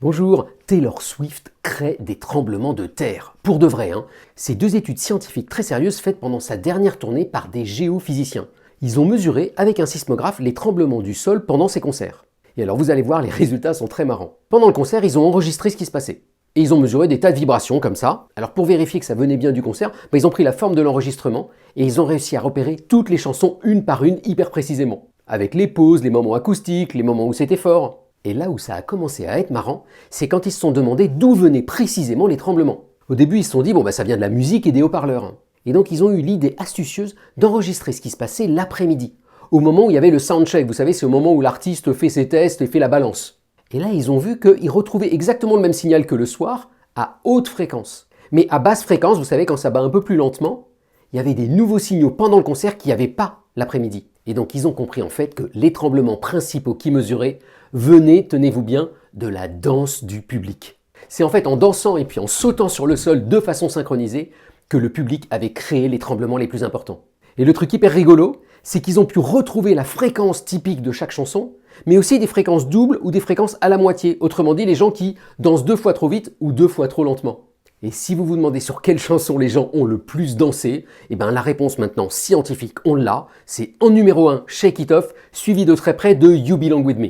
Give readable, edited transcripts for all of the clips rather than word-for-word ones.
Bonjour, Taylor Swift crée des tremblements de terre. Pour de vrai, hein. C'est deux études scientifiques très sérieuses faites pendant sa dernière tournée par des géophysiciens. Ils ont mesuré avec un sismographe les tremblements du sol pendant ses concerts. Et alors vous allez voir, les résultats sont très marrants. Pendant le concert, ils ont enregistré ce qui se passait. Et ils ont mesuré des tas de vibrations comme ça. Alors pour vérifier que ça venait bien du concert, ils ont pris la forme de l'enregistrement et ils ont réussi à repérer toutes les chansons une par une hyper précisément. Avec les pauses, les moments acoustiques, les moments où c'était fort. Et là où ça a commencé à être marrant, c'est quand ils se sont demandé d'où venaient précisément les tremblements. Au début, ils se sont dit, ça vient de la musique et des haut-parleurs. Et donc ils ont eu l'idée astucieuse d'enregistrer ce qui se passait l'après-midi, au moment où il y avait le soundcheck. Vous savez, c'est au moment où l'artiste fait ses tests et fait la balance. Et là, ils ont vu qu'ils retrouvaient exactement le même signal que le soir, à haute fréquence. Mais à basse fréquence, vous savez, quand ça bat un peu plus lentement, il y avait des nouveaux signaux pendant le concert qu'il n'y avait pas l'après-midi. Et donc ils ont compris en fait que les tremblements principaux qu'ils mesuraient venaient, tenez-vous bien, de la danse du public. C'est en fait en dansant et puis en sautant sur le sol de façon synchronisée que le public avait créé les tremblements les plus importants. Et le truc hyper rigolo, c'est qu'ils ont pu retrouver la fréquence typique de chaque chanson, mais aussi des fréquences doubles ou des fréquences à la moitié. Autrement dit, les gens qui dansent 2 fois trop vite ou 2 fois trop lentement. Et si vous vous demandez sur quelle chanson les gens ont le plus dansé, la réponse maintenant scientifique, on l'a, c'est en numéro 1, Shake It Off, suivi de très près de You Belong With Me.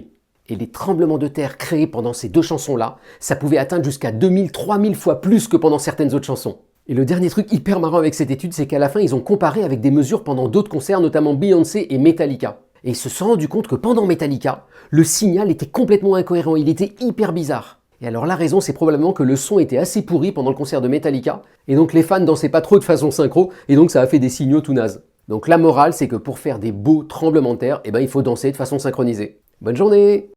Et les tremblements de terre créés pendant ces deux chansons-là, ça pouvait atteindre jusqu'à 2000, 3000 fois plus que pendant certaines autres chansons. Et le dernier truc hyper marrant avec cette étude, c'est qu'à la fin, ils ont comparé avec des mesures pendant d'autres concerts, notamment Beyoncé et Metallica. Et ils se sont rendus compte que pendant Metallica, le signal était complètement incohérent, il était hyper bizarre. Et alors la raison, c'est probablement que le son était assez pourri pendant le concert de Metallica, et donc les fans dansaient pas trop de façon synchro, et donc ça a fait des signaux tout nazes. Donc la morale, c'est que pour faire des beaux tremblements de terre, il faut danser de façon synchronisée. Bonne journée!